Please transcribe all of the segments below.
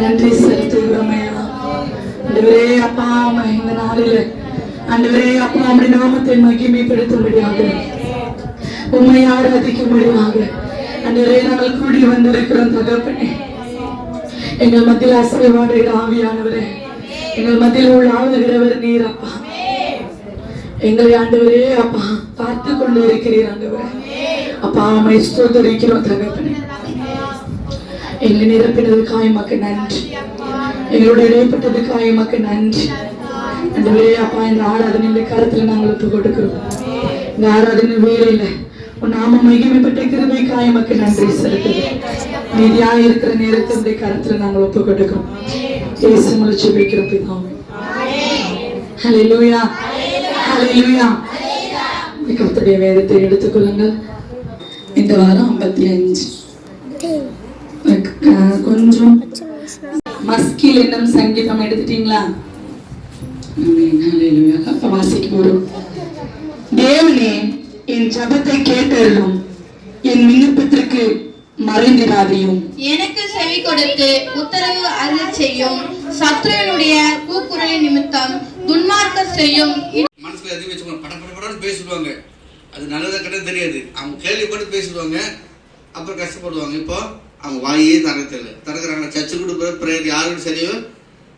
நன்றி செலுத்துகிறோம் ஆண்டவரே. அப்பா இந்த நாளில் ஆண்டவரே அப்பா உம்முடைய நாமத்தை மகிமைப்படுத்தும்படியாக உம்மை ஆராதிக்கும்படியாக ஆண்டவரே நாங்கள் கூடி வந்திருக்கிறோம் தகப்பனே. எங்கள் மத்தியில் அசைவாடுகிற ஆவியானவரே, எங்கள் மத்தியில் உள்ள ஆளுகிறவர் நீர் அப்பா. எங்களை ஆண்டவரே அப்பா பார்த்து கொண்டு இருக்கிறீர் ஆண்டவரே. அப்பா உம்மை ஸ்தோத்திரிக்கிறோம் தகப்பனே. எங்களை நிரப்பினதுக்காக எமக்கு நன்றி, எங்களோட இடைப்பட்டதுக்காக எமக்கு நன்றி ஆண்டவரே. அப்பா இந்த ஆராதனை கருத்துல நாங்கள் ஒப்பு கொடுக்கிறோம். இந்த ஆராதனை வேலையில உன் நாம மகிமைப்பட்ட கிருபைக்காய் எமக்கு நன்றி செலுத்துகிறேன். மீதியா இருக்கிற நேரத்தினுடைய கருத்துல நாங்கள் ஒப்பு கொடுக்கிறோம். இயேசு மூலம் ஜெபிக்கிறோம் பிதாவே. ஹல்லேலூயா, ஹல்லேலூயா. கர்த்தருடைய வேதத்தை எடுத்துக்கொள்ளுங்கள். இந்த வாரம் 55 கொஞ்சம் மஸ்கில் என்னும் சங்கீதம் எடுத்துட்டீங்களா? வாசிக்க போறோம். தேவனே, என் ஜபத்தை கேட்டருளும், என் விண்ணப்பத்திற்கு மறைந்திராதையும். எனக்கு செவி கொடுத்து உத்தரவு அருள் செய்யும். சத்ருவினுடைய கூக்குரலின் நிமித்தம் துன்மார்க்க செய்யும். மனசுல எதுவும் வச்சுக்கணும். படப்படப்படன்னு பேசிடுவாங்க. அது நல்லதா கிட்ட தெரியாது. அவங்க கேள்விப்பட்டு பேசிடுவாங்க, அப்புறம் கஷ்டப்படுவாங்க. இப்போ அவங்க வாயே திறக்கிறாங்க. சர்ச்சு கூட பிரேயர் யாரும் சரியோ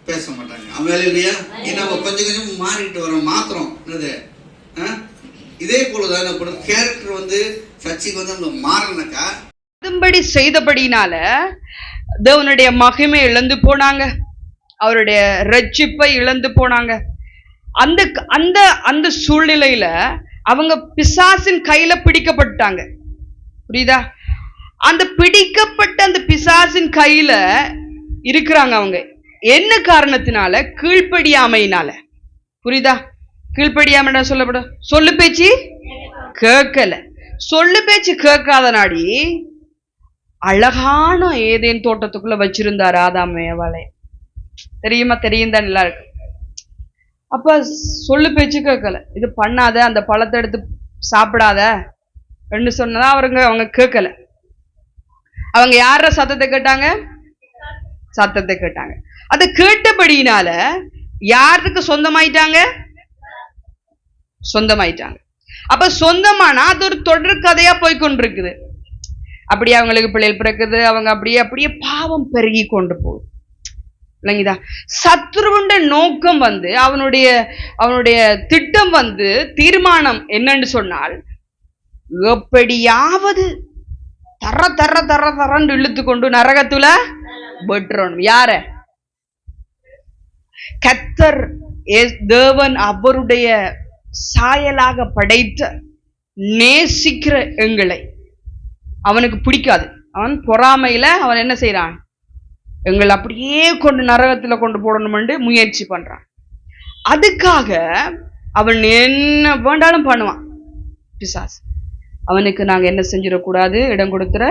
பேச மாட்டாங்க. அவங்க வேலை இல்லையா? ஏன்னா நம்ம கொஞ்சம் கொஞ்சம் மாறிட்டு வரோம், மாத்திரம். என்னது இதே போலதான் நம்ம கேரக்டர் வந்து சர்ச்சுக்கு வந்து நம்ம மாறனாக்கா அதுபடி செய்தபடினால தேவனுடைய மகிமை இழந்து போனாங்க, அவருடைய ரட்சிப்பை இழந்து போனாங்க. அந்த அந்த அந்த சூழ்நிலையில அவங்க பிசாசின் கையில பிடிக்கப்பட்டாங்க. புரியுதா? அந்த பிடிக்கப்பட்ட அந்த பிசாசின் கையில இருக்கிறாங்க. அவங்க என்ன காரணத்தினால? கீழ்ப்படியாமையினால. புரியுதா? கீழ்ப்படியாம சொல்லப்படும். சொல்லு பேச்சு கேட்கல. சொல்லு பேச்சு கேட்காத நாடி அழகான ஏதேன் தோட்டத்துக்குள்ள வச்சிருந்தாரு ஆதாம் ஏவாளை. தெரியுமா? தெரியும் தான் எல்லாருக்கும். அப்ப சொல்லு பேச்சு கேட்கல. இது பண்ணாத, அந்த பழத்தை எடுத்து சாப்பிடாத என்று சொன்னதா அவங்க கேட்கல. அவங்க யார சத்தத்தை கேட்டாங்க? சத்தத்தை கேட்டாங்க. அதை கேட்டபடியினால யாருக்கு சொந்தமாயிட்டாங்க? சொந்தமாயிட்டாங்க. அப்ப சொந்தமானா அது ஒரு தொடர் கதையா போய்கொண்டிருக்குது. அப்படியே அவங்களுக்கு பிள்ளைகள் பிறக்குது. அவங்க அப்படியே அப்படியே பாவம் பெருகி கொண்டு போகுது. இல்லைங்கதா? சத்ருவுண்ட நோக்கம் வந்து அவனுடைய திட்டம் வந்து தீர்மானம் என்னன்னு சொன்னால், எப்படியாவது தர தர தர தரன்னு இழுத்து கொண்டு நரகத்துல வெட்டுறணும். யார? கர்த்தர் தேவன் அவருடைய சாயலாக படைத்த நேசிக்கிற எங்களை அவனுக்கு பிடிக்காது. அவன் பொறாமையில அவன் என்ன செய்யறான்? எங்களை அப்படியே கொண்டு நரகத்துல கொண்டு போடணும்னு முயற்சி பண்றான். அதுக்காக அவன் என்ன வேண்டாலும் பண்ணுவான் பிசாசு. அவனுக்கு நாங்க என்ன செஞ்சிடக்கூடாது, இடம் கொடுத்துட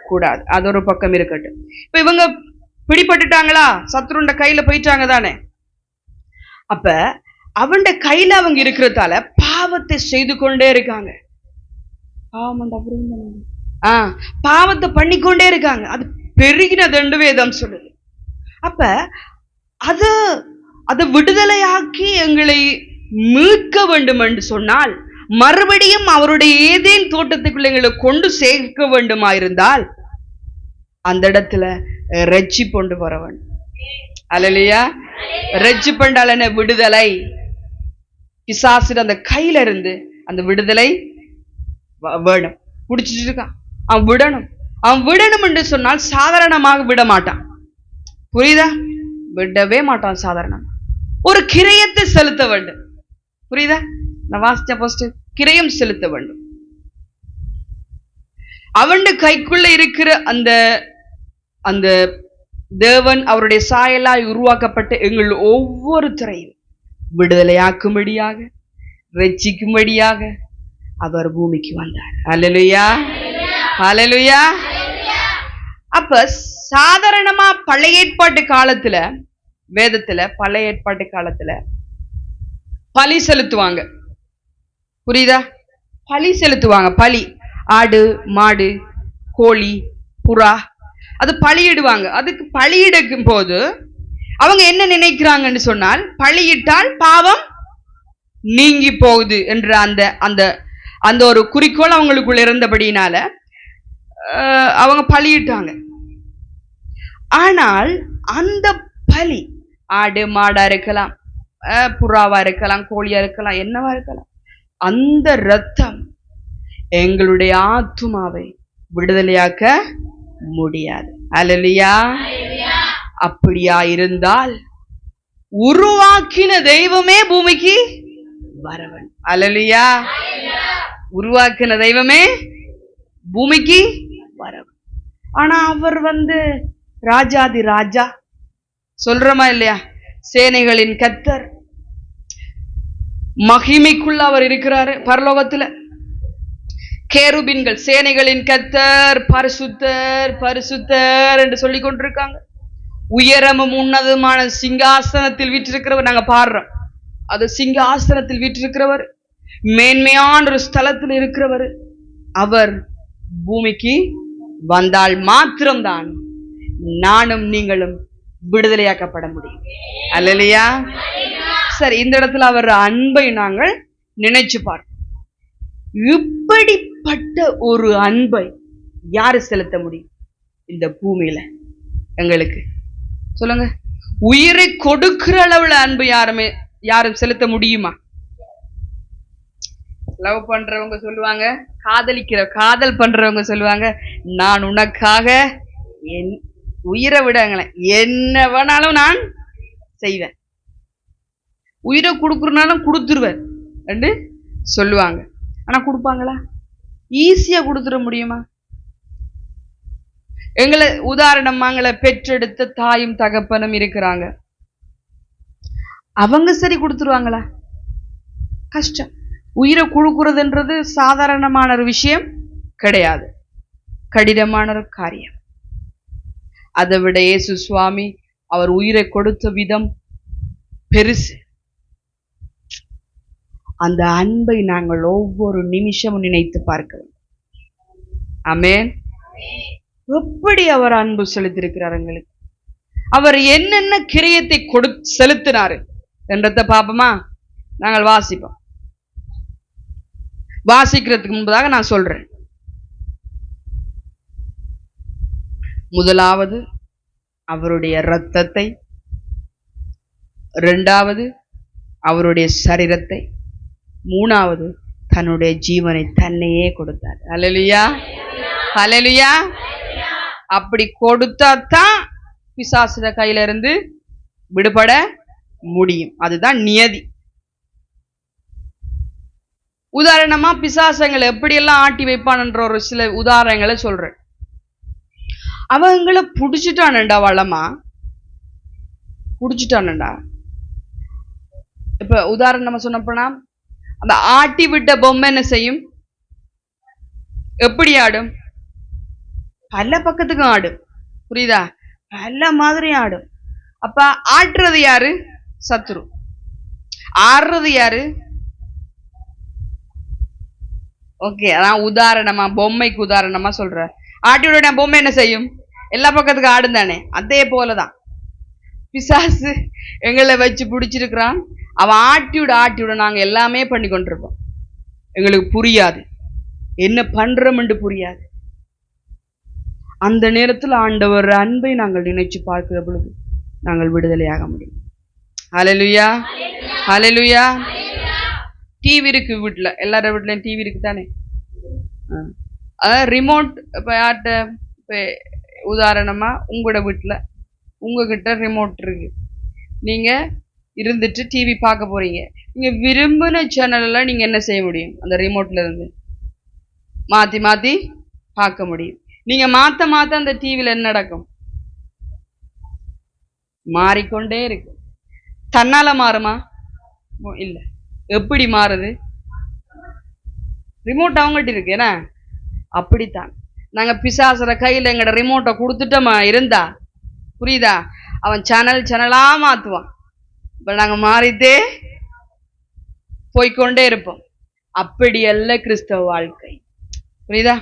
கூடாது. அது ஒரு பக்கம் இருக்கட்டும். இப்ப இவங்க பிடிபட்டுட்டாங்களா? சத்ருண்ட கையில போயிட்டாங்க தானே. அப்ப அவன் கையில அவங்க இருக்கிறதால பாவத்தை செய்து கொண்டே இருக்காங்க. பாவத்தை பண்ணிக்கொண்டே இருக்காங்க. அது பெருகினது வேதம் சொல்லுது. அப்ப அது விடுதலையாக்கி எங்களை மீட்க வேண்டும் என்று சொன்னால், மறுபடியும் அவருடைய ஏதேன் தோட்டத்துக்குள்ள எங்களை கொண்டு சேர்க்க வேண்டுமாயிருந்தால் அந்த இடத்துல ரட்சிப்பு கொண்டு வர வேண்டும். அல்லேலூயா. ரட்சிப்பண்டால் என்ன? விடுதலை. பிசாசு அந்த கையில இருந்து அந்த விடுதலை வேணும். பிடிச்சிட்டு இருக்கான். அவன் விடணும். அவன் விடணும் என்று சொன்னால் சாதாரணமாக விட மாட்டான். புரியுதா? விடவே மாட்டான். சாதாரணமா ஒரு கிரயத்தை செலுத்த வேண்டும். புரியுதா? நான் வாசிச்ச போஸ்ட் கிரயம் செலுத்த வேண்டும். அவன் கைக்குள்ள இருக்கிற அந்த அந்த தேவன் அவருடைய சாயலாய் உருவாக்கப்பட்ட எங்கள் ஒவ்வொருத்தரையும் விடுதலையாக்கும்படியாக, ரட்சிக்கும்படியாக அவர் பூமிக்கு வந்தார். அல்லேலூயா, அல்லேலூயா. அப்ப சாதாரணமா பழைய ஏற்பாட்டு காலத்துல, வேதத்துல பழைய ஏற்பாட்டு காலத்துல பலி செலுத்துவாங்க. புரியுதா? பலி செலுத்துவாங்க. பலி, ஆடு, மாடு, கோழி, புறா, அது பலியிடுவாங்க. அதுக்கு பலியிடும் போது அவங்க என்ன நினைக்கிறாங்கன்னு சொன்னால், பலியிட்டால் பாவம் நீங்கி போகுது என்ற அந்த அந்த அந்த ஒரு குறிக்கோள் அவங்களுக்குள்ள இருந்தபடினால அவங்க பலியிட்டாங்க. ஆனால் அந்த பலி ஆடு மாடா இருக்கலாம், புறாவா இருக்கலாம், கோழியா இருக்கலாம், என்னவா இருக்கலாம், அந்த இரத்தம் எங்களுடைய ஆத்துமாவை விடுதலையாக்க முடியாது. அல்லேலூயா. அப்படியா இருந்தால் உருவாக்கின தெய்வமே பூமிக்கு வரவன். அல்லேலூயா. உருவாக்கின தெய்வமே பூமிக்கு வர. ஆனா அவர் ராஜாதி ராஜா சொல்றமா இல்லையா? சேனைகளின் கர்த்தர், மகிமைக்குள்ள அவர் இருக்கிறாரு. பரலோகத்துல கேருபீன்கள் சேனைகளின் கர்த்தர் பரிசுத்தர் பரிசுத்தர் என்று சொல்லிக் கொண்டிருக்காங்க. உயரமும் உன்னதமான சிங்காசனத்தில் வீற்றிருக்கிறவர். நாங்க பாடுறோம், அது சிங்காசனத்தில் வீற்றிருக்கிறவர், மேன்மையான ஒரு ஸ்தலத்தில் இருக்கிறவர். அவர் பூமிக்கு வந்தால் மாத்திரம்தான் நானும் நீங்களும் விடுதலையாக்கப்பட முடியும். அல்லேலூயா. சரி, இந்த இடத்துல அவர் அன்பை நாங்கள் நினைச்சு பார்ப்போம். இப்படிப்பட்ட ஒரு அன்பை யாரு செலுத்த முடியும் இந்த பூமியில? எங்களுக்கு சொல்லுங்க. உயிரை கொடுக்கிற அளவுல அன்பு யாரும் செலுத்த முடியுமா? லவ் பண்றவங்க சொல்லுவாங்க, காதல் பண்றவங்க சொல்லுவாங்க, நான் உனக்காக என் உயிரை விடங்களேன், என்ன வேணாலும் நான் செய்வேன், உயிரை கொடுக்குறனாலும் கொடுத்துருவேன் என்று சொல்லுவாங்க. ஆனா கொடுப்பாங்களா? ஈஸியா கொடுத்துட முடியுமா? எங்களை உதாரணமாங்களை பெற்றெடுத்த தாயும் தகப்பனும் இருக்கிறாங்க, அவங்க சரி கொடுத்துருவாங்களா? கஷ்டம். உயிரை கொடுக்குறதுன்றது சாதாரணமான ஒரு விஷயம் கிடையாது, கடினமான ஒரு காரியம். அதை விட இயேசு சுவாமி அவர் உயிரை கொடுத்த விதம் பெருசு. அந்த அன்பை நாங்கள் ஒவ்வொரு நிமிஷமும் நினைத்து பார்க்க வேண்டும். ஆமென். எப்படி அவர் அன்பு செலுத்திருக்கிறார் எங்களுக்கு, அவர் என்னென்ன கிரியத்தை செலுத்தினாரு என்றத பாப்போமா? நாங்கள் வாசிப்போம். வாசிக்கிறதுக்கு முன்பதாக நான் சொல்றேன். முதலாவது அவருடைய இரத்தத்தை, இரண்டாவது அவருடைய சரீரத்தை, மூணாவது தன்னுடைய ஜீவனை தன்னையே கொடுத்தார். ஹல்லேலூயா, ஹல்லேலூயா. அப்படி கொடுத்தாதான் பிசாசுட கையில இருந்து விடுபட முடியும். அதுதான் நியதி. உதாரணமா பிசாசங்களை எப்படியெல்லாம் ஆட்டி வைப்பான்ன்ற ஒரு சில உதாரணங்களை சொல்றேன். அவங்களை புடிச்சுட்டானண்டா, வளமா புடிச்சுட்டானண்டா. இப்ப உதாரணமா சொன்னப்போனா, அந்த ஆட்டி விட்ட பொம்மை என்ன செய்யும்? எப்படி ஆடும்? பல பக்கத்துக்கும் ஆடும். புரியுதா? பல மாதிரி ஆடும். அப்ப ஆட்டுறது யாரு? சத்துரு. ஆடுறது யாரு? ஓகே, அதான் உதாரணமா, பொம்மைக்கு உதாரணமா சொல்ற. ஆட்டியோட பொம்மை என்ன செய்யும்? எல்லா பக்கத்துக்கும் ஆடும் தானே. அதே போலதான் பிசாசு எங்களை வச்சு பிடிச்சிருக்கிறான். அவன் ஆட்டியோட நாங்க எல்லாமே பண்ணி கொண்டிருப்போம். எங்களுக்கு புரியாது, என்ன பண்றோம்னு புரியாது. அந்த நேரத்தில் ஆண்டவர் அன்பை நாங்கள் நினைச்சு பார்க்கிற பொழுது நாங்கள் விடுதலையாக முடியும். ஹல்லேலூயா, ஹல்லேலூயா. டிவி இருக்கு வீட்டுல, எல்லாரும் வீட்லயும் டிவி இருக்கு தானே. அதாவது ரிமோட் இப்ப யார்கிட்ட, இப்ப உதாரணமா உங்களோட வீட்டுல உங்ககிட்ட ரிமோட் இருக்கு, நீங்க இருந்துட்டு டிவி பார்க்க போறீங்க. நீங்க விரும்பின சேனல்ல நீங்க என்ன செய்ய முடியும்? அந்த ரிமோட்ல இருந்து மாத்தி மாத்தி பார்க்க முடியும். நீங்க மாத்த அந்த டிவில என்ன நடக்கும்? மாறிக்கொண்டே இருக்கு. தன்னால மாறுமா? இல்ல. எப்படி மாறுது? ரிமோட் அவங்ககிட்ட இருக்கு. ஏன்னா அப்படித்தான் நாங்க பிசாசுற கையில எங்கட ரிமோட்டை கொடுத்துட்டோமா இருந்தா, புரியுதா, அவன் சேனலா மாத்துவான். இப்ப நாங்க மாறிட்டே போய்கொண்டே இருப்போம். அப்படி அல்ல கிறிஸ்தவ வாழ்க்கை. புரியுதா?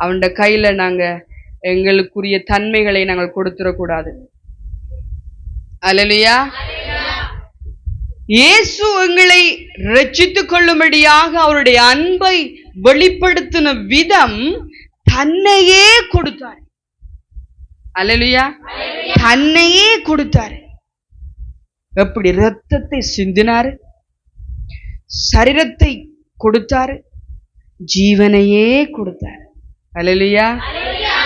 அவன் கையில நாங்க எங்களுக்குரிய தன்மைகளை நாங்கள் கொடுத்துடக்கூடாது. அல்லேலூயா. இயேசு எங்களை ரட்சித்துக் கொள்ளும்படியாக அவருடைய அன்பை வெளிப்படுத்தின விதம் தன்னையே கொடுத்தார். அல்லேலூயா. தன்னையே கொடுத்தார். எப்படி? இரத்தத்தை சிந்தினாரு, சரீரத்தை கொடுத்தாரு, ஜீவனையே கொடுத்தாரு. அல்லேலூயா.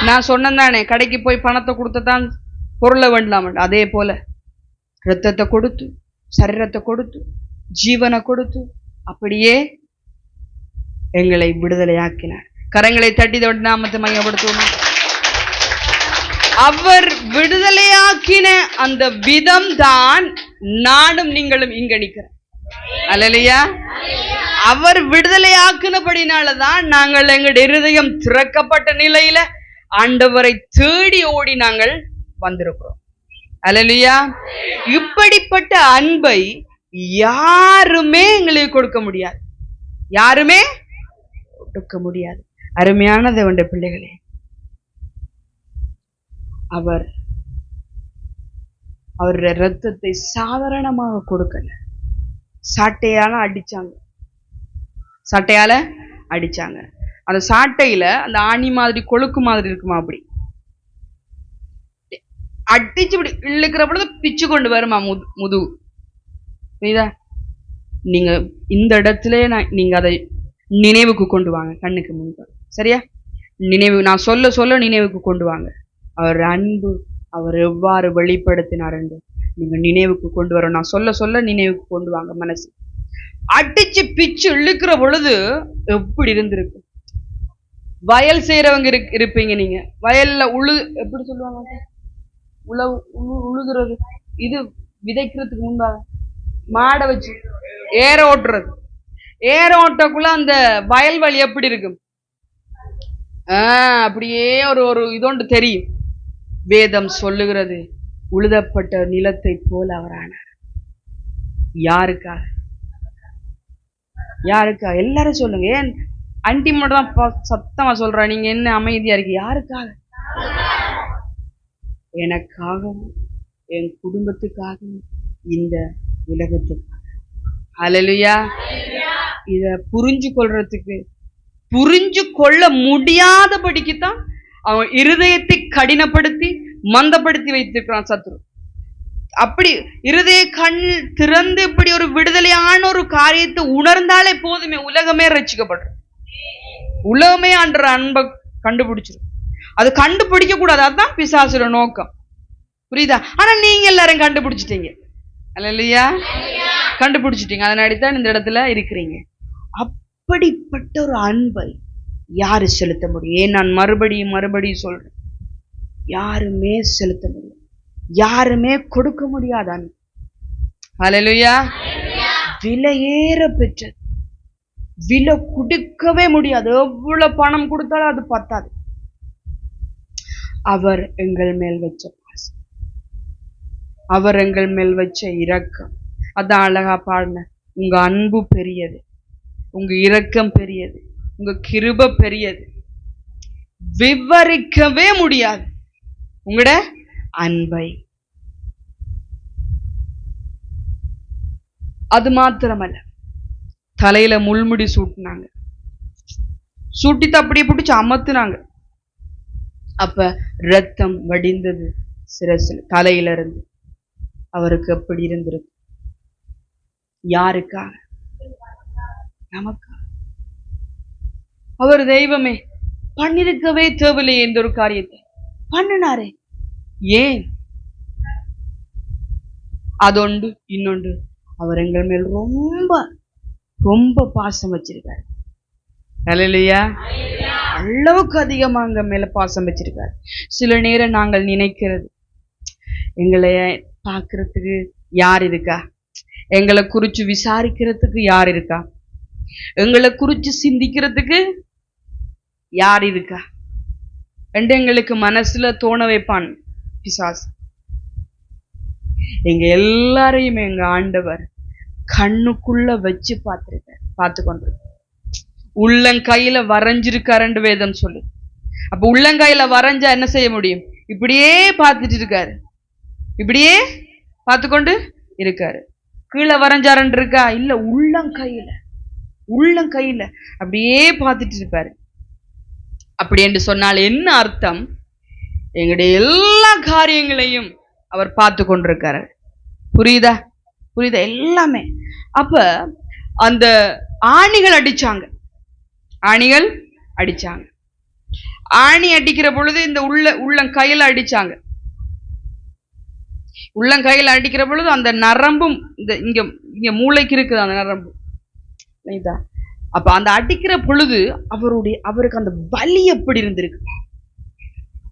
நான் சொன்னேன் தானே, கடைக்கு போய் பணத்தை கொடுத்ததான் பொருளை வேண்டலாம். அதே போல இரத்தத்தை கொடுத்து, சரீரத்தை கொடுத்து, ஜீவனை கொடுத்து அப்படியே எங்களை விடுதலையாக்கினார். கரங்களை தட்டி தொட்டு நாமத்தை மையப்படுத்துவோம். அவர் விடுதலையாக்கின அந்த விதம் தான் நானும் நீங்களும் இங்கணிக்கிறோம். அல்லேலூயா. அவர் விடுதலையாக்குனபடினாலதான் நாங்கள் எங்களுடைய இருதயம் திறக்கப்பட்ட நிலையில ஆண்டவரை தேடி ஓடி நாங்கள் வந்திருக்கிறோம். அல்லேலூயா. இப்படிப்பட்ட அன்பை யாருமே எங்களுக்கு கொடுக்க முடியாது, யாருமே கொடுக்க முடியாது. அருமையான தேவனுடைய பிள்ளைகளே, அவருடைய ரத்தத்தை சாதாரணமாக கொடுக்கல, சாட்டையால அடிச்சாங்க. அந்த சாட்டையில அந்த ஆணி மாதிரி கொழுக்கு மாதிரி இருக்குமா, அப்படி அடிச்சு இப்படி இழுக்கிற பொழுது பிச்சு கொண்டு வருமா முதுகு. புரியுதா? நீங்க இந்த இடத்துல நீங்க அதை நினைவுக்கு கொண்டு வாங்க, கண்ணுக்கு முன்பு. சரியா? நான் சொல்ல சொல்ல நினைவுக்கு கொண்டு வாங்க. அவர் அன்பு அவர் எவ்வாறு வெளிப்படுத்தினார் என்று நீங்க நினைவுக்கு கொண்டு வர, நான் சொல்ல சொல்ல நினைவுக்கு கொண்டு வாங்க. மனசு அடிச்சு பிச்சு இழுக்கிற பொழுது எப்படி இருந்திருக்கு? வயல் செய்யறவங்க இருப்பீங்க நீங்க. வயல்ல எப்படி சொல்லுவாங்க, உழுதுறது, இது விதைக்கிறதுக்கு முன்பாக மாடை வச்சு ஏற ஓட்டுறது. ஏற ஓட்டக்குள்ள அந்த வயல்வெளி எப்படி இருக்கும்? அப்படியே ஒரு இதோண்டு தெரியும். வேதம் சொல்லுகிறது, உழுதப்பட்ட நிலத்தை போல அவரானார். யாருக்காக? எல்லாரும் சொல்லுங்க. ஏன் அண்டி மட்டும் தான் சத்தமா சொல்ற, நீங்க என்ன அமைதியா இருக்கு? யாருக்காக? எனக்காகவும் என் குடும்பத்துக்காகவும் இந்த உலகத்துக்காக. அல்லேலூயா. இத புரிஞ்சு கொள்ள முடியாதபடிக்குத்தான் அவன் இருதயத்தை கடினப்படுத்தி மந்தப்படுத்தி வைத்திருக்கிறான் சத்துரு. அப்படி இருதய கண் திறந்து இப்படி ஒரு விடுதலையான ஒரு காரியத்தை உணர்ந்தாலே போதுமே, உலகமே ரட்சிக்கப்படுற, உலகமே அன்ற அன்பை கண்டுபிடிச்சிடும். அது கண்டுபிடிக்க கூடாது, அதுதான் பிசாசுர நோக்கம். புரியுதா? ஆனா நீங்க எல்லாரும் கண்டுபிடிச்சிட்டீங்க. அல்லேலூயா. கண்டுபிடிச்சிட்டீங்க, அதனாடித்தான் இந்த இடத்துல இருக்கிறீங்க. அப்படிப்பட்ட ஒரு அன்பை யாரு செலுத்த முடியும்? ஏன் நான் மறுபடியும் சொல்றேன், யாருமே செலுத்த முடியும், யாருமே கொடுக்க முடியாத அன்பு. அல்லேலூயா. விலையேற பெற்றது, விலை கொடுக்கவே முடியாது. எவ்வளவு பணம் கொடுத்தாலும் அது பத்தாது. அவர் எங்கள் மேல் வச்ச பாசம், அவர் எங்கள் மேல் வச்ச இரக்கம். அதான் அழகா பாடின, உங்க அன்பு பெரியது, உங்க இரக்கம் பெரியது, உங்க கிருபை பெரியது, விவரிக்கவே முடியாது உங்களோட அன்பை. அது மாத்திரமல்ல, தலையில முள்முடி சூட்டினாங்க, சூட்டித்து அப்படியே பிடிச்சு அமர்த்தினாங்க. அப்ப ரத்தம் வடிந்தது சிரசில், தலையில இருந்து. அவருக்கு எப்படி இருந்திருக்கு? யாருக்காக? நமக்காக. அவர் தெய்வமே, பண்ணிருக்கவே தேவையில்லையே எந்த ஒரு காரியத்தை பண்ணினாரே. ஏன்? அதொண்டு இன்னொன்று, அவர் எங்கள் மேல் ரொம்ப ரொம்ப பாசம் வச்சிருக்காரு. அல்லேலூயா. அளவுக்கு அதிகமா எங்க மேல பாசம் வச்சிருக்காரு. சில நேரம் நாங்கள் நினைக்கிறது, எங்களை பார்க்கறதுக்கு யார் இருக்கா, எங்களை குறிச்சு விசாரிக்கிறதுக்கு யார் இருக்கா, எங்களை குறிச்சு சிந்திக்கிறதுக்கு யார் இருக்கா என்று எங்களுக்கு மனசுல தோண வைப்பான் பிசாசு. எங்க எல்லாரையும் எங்க ஆண்டவர் கண்ணுக்குள்ள வச்சு பார்த்து கொண்டிருக்க, உள்ளங்கையில வரைஞ்சிருக்காருன்னு வேதம் சொல்லு. அப்ப உள்ளங்கையில வரைஞ்சா என்ன செய்ய முடியும்? இப்படியே பார்த்துட்டு இருக்காரு, இப்படியே பார்த்து கொண்டு இருக்காரு. கீழே வரைஞ்சாருன்னு இருக்கா? இல்ல, உள்ளங்கையில அப்படியே பார்த்துட்டு இருப்பாரு. அப்படி என்று சொன்னால் என்ன அர்த்தம்? எங்களுடைய எல்லா காரியங்களையும் அவர் பார்த்து கொண்டிருக்காரு. புரியுதா? எல்லாமே. அப்ப அந்த ஆணிகள் அடிச்சாங்க. ஆணி அடிக்கிற பொழுது இந்த உள்ளங்கையில அடிச்சாங்க. உள்ளங்கையில அடிக்கிற பொழுது அந்த நரம்பும் இங்க மூளைக்கு இருக்குது, அந்த நரம்பு அப்ப அந்த அடிக்கிற பொழுது அவருக்கு அந்த வலி எப்படி இருந்திருக்கு.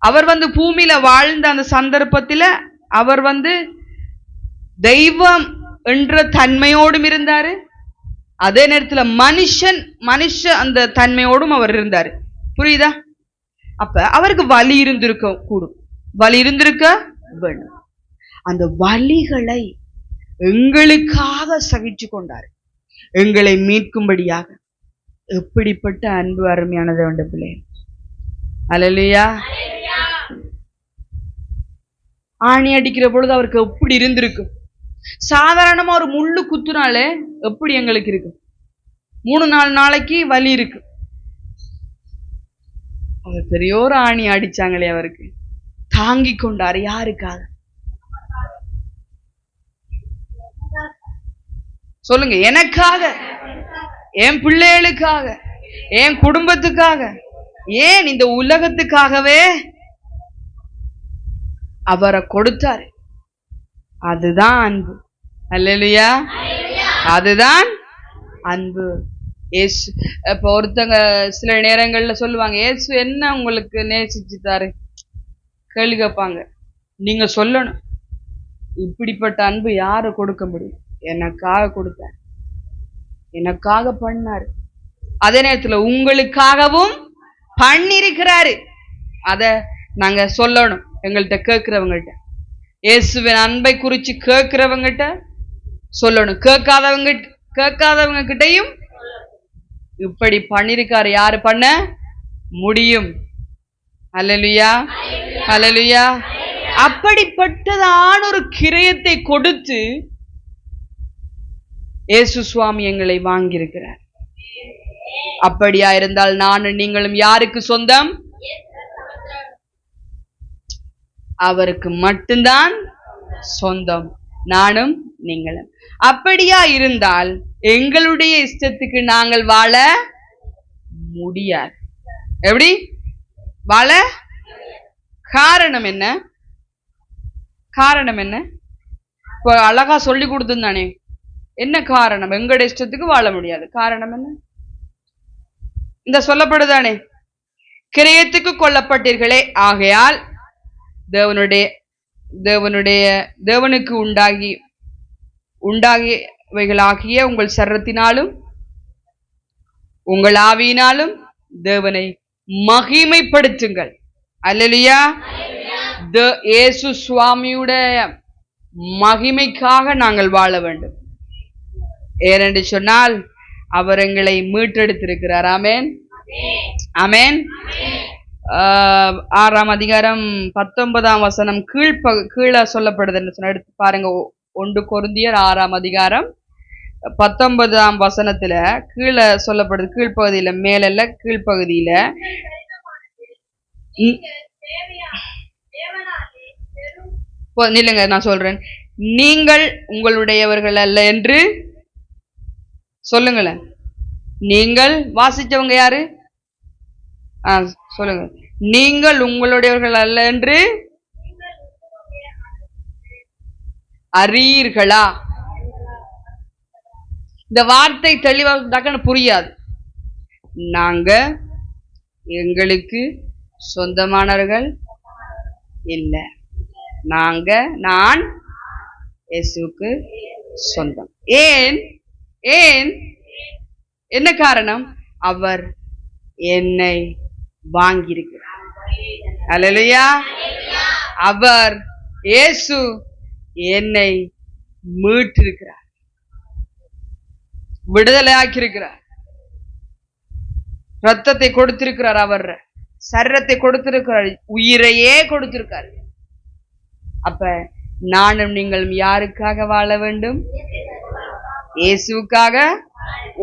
அவர் பூமியில வாழ்ந்த அந்த சந்தர்ப்பத்துல அவர் தெய்வம் என்ற தன்மையோடும் இருந்தாரு, அதே நேரத்துல மனுஷ அந்த தன்மையோடும் அவர் இருந்தாரு. புரியுதா? அப்ப அவருக்கு வலி இருந்திருக்க கூடும், வலி இருந்திருக்க வேண்டும். அந்த வலிகளை எங்களுக்காக சகிச்சு கொண்டார், எங்களை மீட்கும்படியாக. எப்படிப்பட்ட அன்பு அருமையானது வேண்ட பிள்ளை. அல்லேலூயா. ஆணி அடிக்கிற பொழுது அவருக்கு எப்படி இருந்திருக்கும். சாதாரணமா ஒரு முள்ளு குத்துனாலே எப்படி எங்களுக்கு இருக்கு, 3-4 நாளைக்கு வலி இருக்கு. அவர் பெரியோர் ஆணி அடிச்சாங்களே, அவருக்கு தாங்கி கொண்டார். யாருக்காக சொல்லுங்க? எனக்காக, என் பிள்ளைகளுக்காக, என் குடும்பத்துக்காக, ஏன் இந்த உலகத்துக்காகவே அவரை கொடுத்தாரு. அதுதான் அன்பு. அல்லேலூயா. அதுதான் அன்பு. ஏசு இப்ப ஒருத்தங்க சில நேரங்கள்ல சொல்லுவாங்க, ஏசு என்ன உங்களுக்கு நேசிச்சுட்டாரு கேள்வி கேட்பாங்க. நீங்க சொல்லணும், இப்படிப்பட்ட அன்பு யாரு கொடுக்க முடியும்? எனக்காக கொடுத்தார், எனக்காக பண்ணாரு. அதே நேரத்துல உங்களுக்காகவும் பண்ணிருக்கிறாரு. அத நாங்க சொல்லணும் எங்கள்கிட்ட கேட்கிறவங்கள்ட்ட. இயேசுவின் அன்பை குறிச்சு கேட்கிறவங்கிட்ட சொல்லணும், கேட்காதவங்க கிட்டையும் இப்படி பண்ணிருக்காரு. யாரு பண்ண முடியும்? அல்லேலூயா, அல்லேலூயா. அப்படிப்பட்டதான ஒரு கிரயத்தை கொடுத்து இயேசு சுவாமி எங்களை வாங்கியிருக்கிறார். அப்படியா இருந்தால் நானும் நீங்களும் யாருக்கு சொந்தம்? அவருக்கு மட்டும்தான் சொந்தம், நானும் நீங்களும். அப்படியா இருந்தால் எங்களுடைய இஷ்டத்துக்கு நாங்கள் வாழ முடியாது. எப்படி வாழ? காரணம் என்ன? காரணம் என்ன? இப்ப அழகா சொல்லி கொடுத்துருந்தானே, என்ன காரணம்? எங்களுடைய இஷ்டத்துக்கு வாழ முடியாது. காரணம் என்ன? இந்த சொல்லப்படுதானே, கிரயத்துக்கு கொல்லப்பட்டீர்களே, ஆகையால் தேவனுக்கு உண்டாகியவைகளாகிய உங்கள் சரத்தினாலும் உங்கள் ஆவியினாலும் தேவனை மகிமைப்படுத்துங்கள். அல்லேலூயா. இயேசு சுவாமியுடைய மகிமைக்காக நாங்கள் வாழ வேண்டும். ஏனென்று சொன்னால் அவர் எங்களை மீட்டெடுத்திருக்கிறார். ஆமென், ஆமென். 6ஆம் அதிகாரம் 19ஆம் வசனம் கீழே சொல்லப்படுது என்று சொன்ன, எடுத்து பாருங்க. 1 கொரிந்தியர் 6ஆம் அதிகாரம் 19ஆம் வசனத்துல கீழே சொல்லப்படுது. கீழ்ப்பகுதியில, மேலல்ல, கீழ்ப்பகுதியில. நில்லுங்க, நான் சொல்றேன். நீங்கள் உங்களுடையவர்கள் அல்ல என்று சொல்லுங்களேன். நீங்கள் வாசிச்சவங்க யாரு? சொல்லுங்க. நீங்கள் உங்களுடையவர்கள் அல்ல என்று அறியீர்களா? இந்த வார்த்தை தெளிவாக புரியாது. நாங்க எங்களுக்கு சொந்தமானவர்கள் இல்லை, நான் இயேசுவுக்கு சொந்தம். ஏன்? என்ன காரணம்? அவர் என்னை வாங்கியிருக்கிறார். அல்லேலூயா. அவர் இயேசு என்னை மீட்டிருக்கிறார், விடுதலை ஆக்கியிருக்கிறார், ரத்தத்தை கொடுத்திருக்கிறார், அவர் சரீரத்தை கொடுத்திருக்கிறார், உயிரையே கொடுத்திருக்கார். அப்ப நானும் நீங்களும் யாருக்காக வாழ வேண்டும்? இயேசுவுக்காக.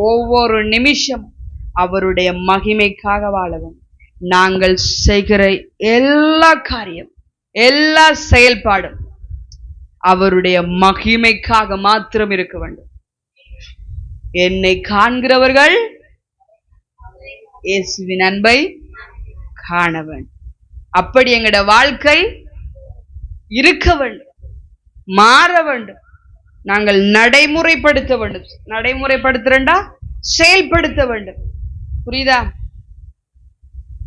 ஒவ்வொரு நிமிஷம் அவருடைய மகிமைக்காக வாழ வேண்டும். நாங்கள் செய்கிற எல்லா காரியம், எல்லா செயல்பாடும் அவருடைய மகிமைக்காக மாத்திரம் இருக்க வேண்டும். என்னை காண்கிறவர்கள் இயேசுவின் அன்பை காண வேண்டும். அப்படி எங்களோட வாழ்க்கை இருக்க வேண்டும், மாற வேண்டும். நாங்கள் நடைமுறைப்படுத்த வேண்டும். நடைமுறைப்படுத்துறேன்டா செயல்படுத்த வேண்டும். புரியுதா?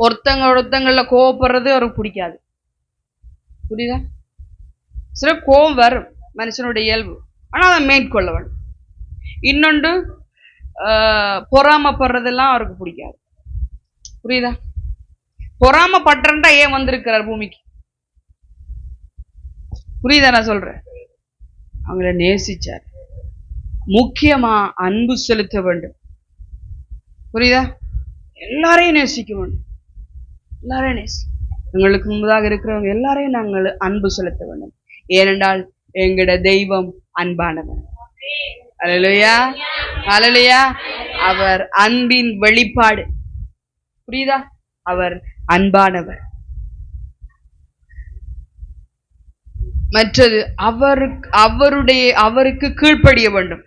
ஒருத்தங்கள கோவப்படுறது அவருக்கு பிடிக்காது. புரியுதா? சில கோபம் வரும், மனுஷனுடைய இயல்பு. ஆனா அதை மேற்கொள்ள வேண்டும். இன்னொன்று பொறாமப்படுறதெல்லாம் அவருக்கு பிடிக்காது. புரியுதா? பொறாமப்பட்டா ஏன் வந்திருக்கிறார் பூமிக்கு? புரியுதா நான் சொல்றேன்? அவங்கள நேசிச்சார். முக்கியமா அன்பு செலுத்த வேண்டும். புரியுதா? எல்லாரையும் நேசிக்க வேண்டும். எல்லாரையும் எங்களுக்கு முன்பதாக இருக்கிறவங்க எல்லாரையும் நாங்கள் அன்பு செலுத்த வேண்டும். ஏனென்றால் எங்கட தெய்வம் அன்பானவர். அல்லேலூயா, அல்லேலூயா. அவர் அன்பின் வெளிப்பாடு. புரியுதா? அவர் அன்பானவர். மற்றது அவருக்கு கீழ்ப்படிய வேண்டும்.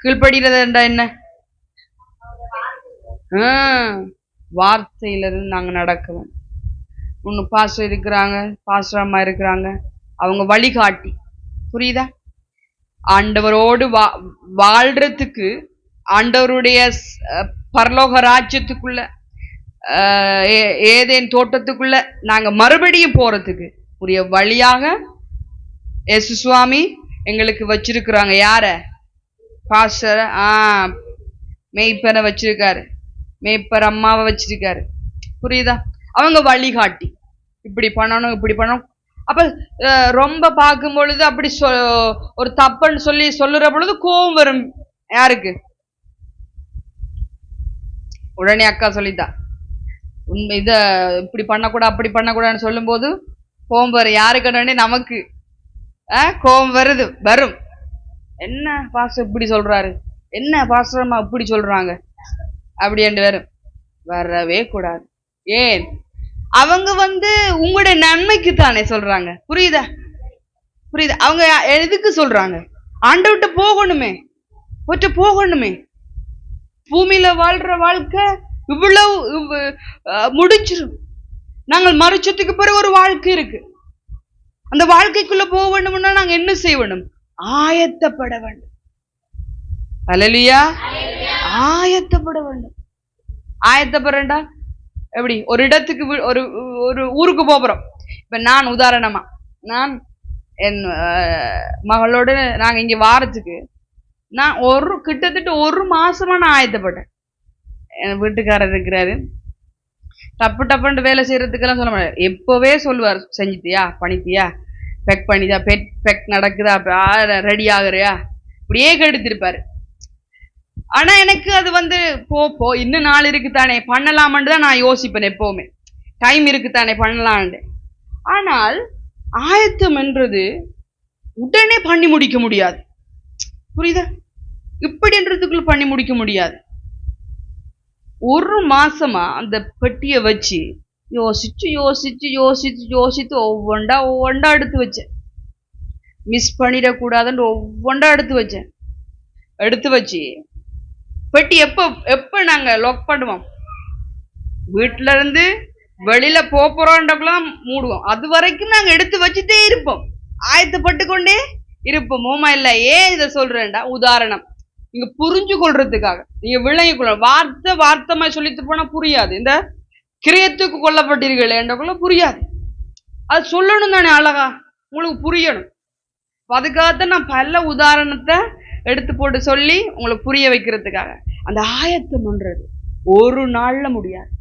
கீழ்ப்படுகிறது என்றா என்ன? வார்த்தையிலிருந்து நாங்க நடக்க வேண்டும். ஒண்ணு பாஸ்டர் இருக்கிறாங்க, பாஸ்டர் அம்மா இருக்கிறாங்க, அவங்க வழிகாட்டி. புரியுதா? ஆண்டவரோடு வாழ்றதுக்கு, ஆண்டவருடைய பரலோக ராஜ்யத்துக்குள்ள, ஏதேன் தோட்டத்துக்குள்ள நாங்க மறுபடியும் போறதுக்கு உரிய வழியாக இயேசு சுவாமி எங்களுக்கு வச்சிருக்கிறாங்க. யார? பாஸ்டர், மேய்ப்பரை வச்சிருக்காரு, மேய்ப்பர் அம்மாவை வச்சிருக்காரு. புரியுதா? அவங்க வழிகாட்டி. இப்படி பண்ணணும், இப்படி பண்ணணும். அப்ப ரொம்ப பார்க்கும் பொழுது அப்படி ஒரு தப்புன்னு சொல்லுற பொழுது கோபம் வரும். யாருக்கு? உடனே அக்கா சொல்லித்தா, உண்மை இத இப்படி பண்ணக்கூடாது அப்படி பண்ணக்கூடாதுன்னு சொல்லும் போது கோபம் வரும். யாருக்கு? நமக்கு கோபம் வரும். என்ன பாஸ்டர் இப்படி சொல்றாரு, என்ன பாஸ்டர் அம்மா இப்படி சொல்றாங்க அப்படி என்று வரவே கூடாது. ஏன்? அவங்க உங்களுடைய நன்மைக்கு தானே சொல்றாங்க. புரியுதா? அவங்க எதுக்கு சொல்றாங்க? ஆண்டவர்கிட்ட போகணுமே. பூமியில வாழ்ற வாழ்க்கை இவ்வளவு முடிச்சிரும். நாங்கள் மறுச்சத்துக்கு பிறகு ஒரு வாழ்க்கை இருக்கு. அந்த வாழ்க்கைக்குள்ள போக வேண்டும்னா நாங்க என்ன செய்ய வேண்டும்? ஆயத்தப்பட வேண்டும். அல்லேலூயா, ஆயத்தப்பட வேண்டும். ஆயத்தப்படுறா எப்படி? ஒரு இடத்துக்கு, ஒரு ஊருக்கு போறோம். இப்ப நான் உதாரணமா, நான் என் மகளோடு நாங்க இங்க வாரத்துக்கு நான் கிட்டத்தட்ட 1 மாசமா நான் ஆயத்தப்பட்டேன். என் வீட்டுக்காரர் இருக்கிறாரு, டப்புன்னு வேலை செய்யறதுக்கெல்லாம் சொல்ல மாட்டாரு. எப்பவே சொல்லுவார், செஞ்சிட்டியா, பண்ணிட்டியா, பெக் பண்ணிதா, பெக் நடக்குதா, ரெடி ஆகுறியா, இப்படியே கெடுத்திருப்பாரு. ஆனா எனக்கு அது போ இன்னும் நாள் இருக்குத்தானே, பண்ணலாமான்னு தான் நான் யோசிப்பேன். எப்பவுமே டைம் இருக்குத்தானே, பண்ணலான்னு. ஆனால் ஆயத்தம் என்றது உடனே பண்ணி முடிக்க முடியாது. புரியுதா? இப்படின்றதுக்குள்ள பண்ணி முடிக்க முடியாது. 1 மாசமா அந்த பெட்டியை வச்சு யோசிச்சு ஒவ்வொண்டா எடுத்து வச்சேன். மிஸ் பண்ணிடக்கூடாதுன்னு ஒவ்வொண்டா எடுத்து வச்சு பெட்டி எப்ப நாங்க லாக் பண்ணுவோம், வீட்டுல இருந்து வெளியில போறோம்ன்றப்பெல்லாம் மூடுவோம். அது வரைக்கும் நாங்க எடுத்து வச்சுட்டே இருப்போம், ஆயத்தப்பட்டு கொண்டே இருப்போம். ஓமா இல்ல? ஏன் இதை சொல்றேன்டா, உதாரணம் நீங்க புரிஞ்சு கொள்றதுக்காக, நீங்க விளங்கி கொள்ள. வார்த்தமா சொல்லிட்டு போனா புரியாது. இந்த கிரியத்துக்கு கொல்லப்பட்டீர்கள் என்றக்குள்ள புரியாது. அது சொல்லணும் தானே, அழகா உங்களுக்கு புரியணும். அதுக்காகத்தான் நான் பல உதாரணத்தை எடுத்து போட்டு சொல்லி உங்களுக்கு புரிய வைக்கிறதுக்காக. அந்த ஆயத்தம் பண்றது ஒரு நாள்ல முடியாது.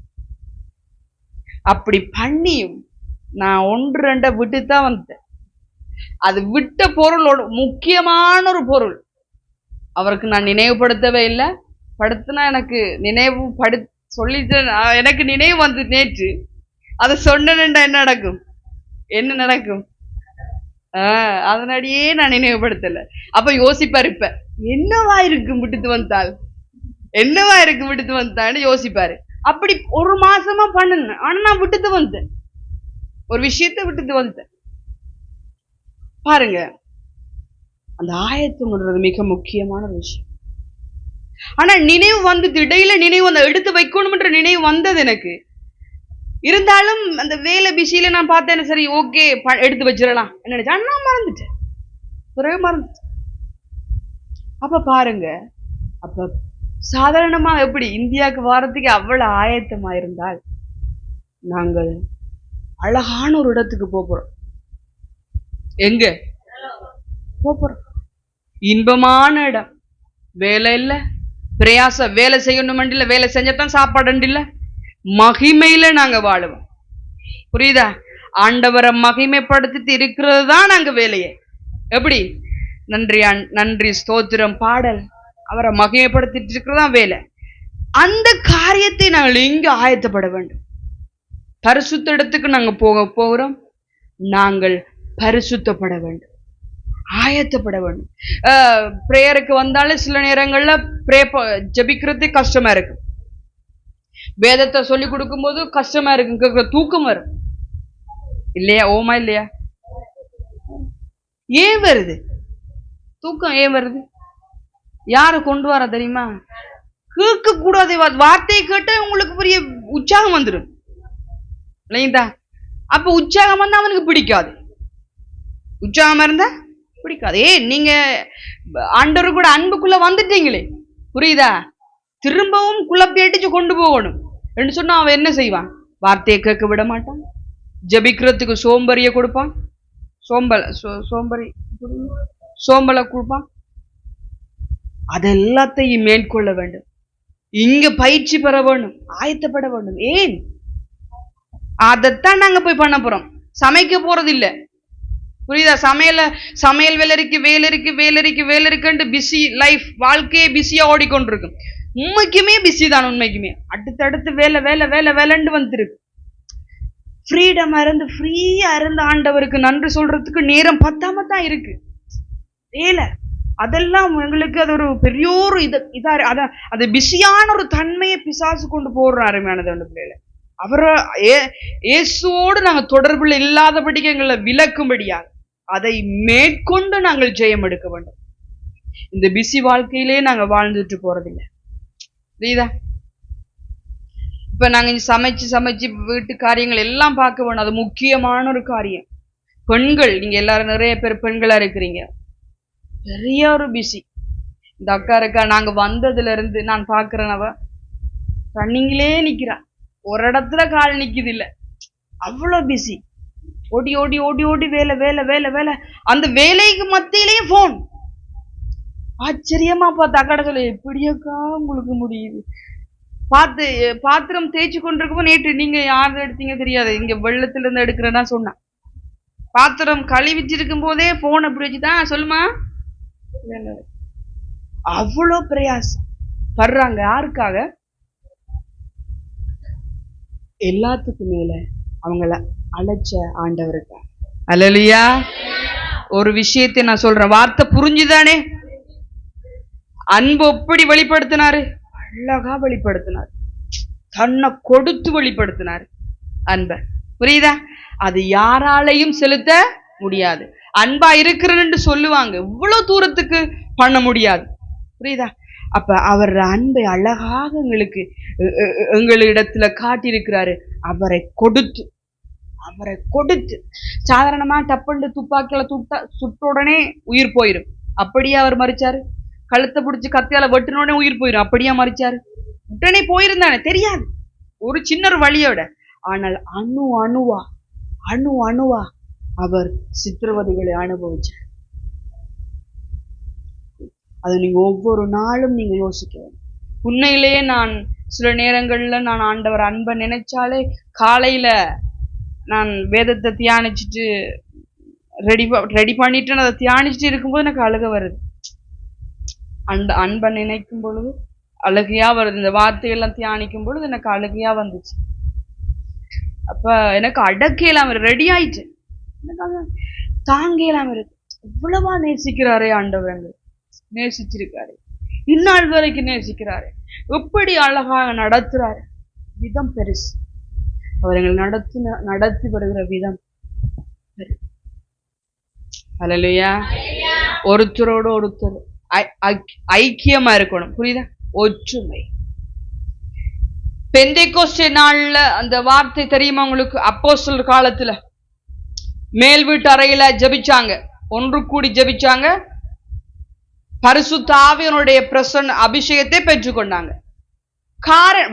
அப்படி பண்ணியும் நான் 1-2 விட்டுத்தான் வந்தேன். அது விட்ட பொருளோட முக்கியமான ஒரு பொருள் அவருக்கு நான் நினைவுபடுத்தவே இல்லை. படுத்தினா எனக்கு சொல்லிட்டு எனக்கு நினைவு வந்து நேற்று அதை சொன்னேன்டா என்ன நடக்கும்? அதனாடியே நான் நினைவுபடுத்தல. அப்ப யோசிப்பாரு, இப்ப என்னவா இருக்கு விட்டுட்டு வந்தான்னு யோசிப்பாரு. அப்படி 1 மாசமா பண்ணுனேன். ஆனா நான் விட்டுட்டு வந்தேன், ஒரு விஷயத்தை விட்டுட்டு வந்தேன். பாருங்க, அந்த ஆயத்தம்ன்றது மிக முக்கியமான ஒரு விஷயம். ஆனா நினைவு வந்துட்டு இடையில எடுத்து வைக்கணும்ன்ற நினைவு வந்தது எனக்கு. இருந்தாலும் அந்த வேலை பிஸியில நான் பார்த்தேன், சரி ஓகே எடுத்து வச்சிடலாம் நினைச்சேன். நான் மறந்துட்டேன். அப்ப பாருங்க, அப்ப சாதாரணமா எப்படி இந்தியாவுக்கு வாரத்துக்கு அவ்வளவு ஆயத்தமா இருந்தால் நாங்கள் அழகான ஒரு இடத்துக்கு போறோம். எங்க போறோம்? இன்பமான இடம். வேலை இல்ல, பிரயாச வேலை செய்யணும் இல்ல, வேலை செஞ்சத்தான் சாப்பாடு இல்ல, மகிமையில நாங்க வாழுவோம். புரியுதா? ஆண்டவரை மகிமைப்படுத்திட்டு இருக்கிறது தான் நாங்க வேலையே. எப்படி? நன்றி நன்றி ஸ்தோத்திரம் பாடல், அவரை மகிமைப்படுத்திட்டு இருக்கிறதா வேலை. அந்த காரியத்தை நாங்கள் இங்கு ஆயத்தப்பட வேண்டும். பரிசுத்த இடத்துக்கு நாங்க போகிறோம். நாங்கள் பரிசுத்தப்பட வேண்டும், ஆயத்தப்பட வேண்டும். பிரேயருக்கு வந்தாலும் சில நேரங்கள்ல ஜபிக்கிறது கஷ்டமா இருக்கு. வேதத்தை சொல்லி கொடுக்கும் போது கஷ்டமா இருக்கு, தூக்கம் வரும் இல்லையா? ஓமா இல்லையா? ஏன் வருது தூக்கம்? ஏன் வருது? யாரு கொண்டு வர தெரியுமா? கேட்க கூடாது வார்த்தையை கேட்டு உங்களுக்கு பெரிய உற்சாகம் வந்துடும் இல்லைங்களா? அப்ப உற்சாகம் வந்து அவனுக்கு பிடிக்காது. உற்சாகமா இருந்தா பிடிக்காது. நீங்க ஆண்டவர் கூட அன்புக்குள்ள வந்துட்டீங்களே, புரியுதா? திரும்பவும் குழப்பி அடிச்சு கொண்டு போகணும் என்று சொன்னா அவன் என்ன செய்வான்? வார்த்தையை கேட்க விட மாட்டான். ஜபிக்கிறதுக்கு சோம்பரிய கொடுப்பான், சோம்பலை கொடுப்பான். அதெல்லாத்தையும் மேற்கொள்ள வேண்டும். இங்க பயிற்சி பெற வேண்டும், ஆயத்தப்பட வேண்டும். ஏன்? அதைத்தான் நாங்க போய் பண்ண போறோம், சமைக்க போறது இல்ல. புரியுதா? சமையல் வேலை இருக்குன்ட்டு பிஸி லைஃப், வாழ்க்கையே பிஸியா ஓடிக்கொண்டிருக்கு. உண்மைக்குமே பிஸி தான். உண்மைக்குமே அடுத்தடுத்து வேலைன்னு வந்துருக்கு. ஃப்ரீடமா இருந்து ஃப்ரீயா இருந்து ஆண்டவருக்கு நன்றி சொல்றதுக்கு நேரம் பத்தாம தான் இருக்கு வேலை. அதெல்லாம் எங்களுக்கு அது ஒரு பெரிய ஒரு இதா அது பிஸியான ஒரு தன்மையை பிசாசு கொண்டு போடுறோம். அருமையானது அந்த பிள்ளைல அவரை இயேசுவோடு நாங்கள் தொடர்புல இல்லாதபடிக்கு எங்களை விலக்கும்படியாக அதை மேற்கொண்டு நாங்கள் ஜெயம் எடுக்க வேண்டும். இந்த பிஸி வாழ்க்கையிலே நாங்க வாழ்ந்துட்டு போறதில்லை. புரியுதா? இப்ப நாங்க சமைச்சு வீட்டு காரியங்கள் எல்லாம் பார்க்க வேணும். அது முக்கியமான ஒரு காரியம். பெண்கள், நீங்க எல்லாரும் நிறைய பேர் பெண்களா இருக்கிறீங்க, பெரிய ஒரு பிஸி. இந்த அக்கா இருக்கா, நாங்க வந்ததுல இருந்து நான் பாக்குறேன், அவ ரன்னிங்லே நிக்கிறா, ஒரு இடத்துல கால் நிக்குது இல்ல, அவ்வளவு பிஸி. ஓடி ஓடி ஓடி ஓடி வேலை. அந்த வேலைக்கு மத்தியிலேயும் போன். ஆச்சரியமா பார்த்து அக்காட சொல்ல, எப்படியாக்கா உங்களுக்கு முடியுது? பாத்திரம் தேய்ச்சி கொண்டிருக்கும். நேற்று நீங்க யாரு எடுத்தீங்க தெரியாது, இங்க வெள்ளத்துல இருந்து எடுக்கிறேன்னா சொன்னா, பாத்திரம் கழுவிச்சிருக்கும் போதே போன் எப்படி வச்சுதான் சொல்லுமா. அவ்வளோ பிரயாசம் படுறாங்க. யாருக்காக? எல்லாத்துக்கும் மேல அவங்கள அழைச்ச ஆண்டவருக்கா. அல்லேலூயா. ஒரு விஷயத்தை நான் சொல்றேன், வார்த்தை புரிஞ்சுதானே? அன்பு எப்படி வெளிப்படுத்தினாரு? அழகா வெளிப்படுத்தினார். தன்னை கொடுத்து வெளிப்படுத்தினார் அன்பை. புரியுதா? அது யாராலையும் செலுத்த முடியாது. அன்பா இருக்கிறன்னு சொல்லுவாங்க, இவ்வளவு தூரத்துக்கு பண்ண முடியாது. புரியுதா? அப்ப அவர் அன்பை அழகாக எங்களிடத்துல காட்டியிருக்கிறாரு. அவரை கொடுத்து சாதாரணமா டப்பண்டு துப்பாக்கியில சுட்ட உடனே உயிர் போயிடும். அப்படியே அவர் மறிச்சாரு. கழுத்தை பிடிச்சி கத்தியால வெட்டின உடனே உயிர் போயிடும். அப்படியா மறிச்சாரு? உடனே போயிருந்தானே தெரியாது, ஒரு சின்ன வழியோட. ஆனால் அணுவா அவர் சித்திரவதைகளை அனுபவிச்சார். அது நீங்க ஒவ்வொரு நாளும் நீங்க யோசிக்க வேண்டும். உண்மையிலேயே நான் சில நேரங்கள்ல நான் ஆண்டவர் அன்பை நினைச்சாலே காலையில நான் வேதத்தை தியானிச்சுட்டு ரெடி பண்ணிட்டு அதை தியானிச்சுட்டு இருக்கும்போது எனக்கு அழுக வருது. அந்த அன்பை நினைக்கும் பொழுது அழுகையா வருது. இந்த வார்த்தையெல்லாம் தியானிக்கும் பொழுது எனக்கு அழுகையா வந்துச்சு. அப்ப எனக்கு அடக்கலாம் ரெடி ஆயிட்டு, எனக்கு தாங்கலாம் இருக்கு. இவ்வளவா நேசிக்கிறாரே ஆண்டவர், நேசிச்சிருக்காரு, இந்நாள் வரைக்கும் நேசிக்கிறாரு. எப்படி அழகாக நடத்துறாரு, விதம் பெருசு. அவர்கள் நடத்தி வருகிற விதம் பெருசு. அல்லேலூயா. ஒருத்தரோடு ஒருத்தர் ஐக்கியமா இருக்கணும். புரியுதா? ஒற்றுமை. பெந்தைக்கோஸ்தே நாள்ல அந்த வார்த்தை தெரியுமா உங்களுக்கு? அப்போஸ்தலர் காலத்துல மேல் வீட்டு அறையில ஜபிச்சாங்க, ஒன்று கூடி ஜபிச்சாங்க. பரிசுத்த ஆவியானுடைய பிரசன்ன அபிஷேகத்தை பெற்றுக்கொண்டாங்க.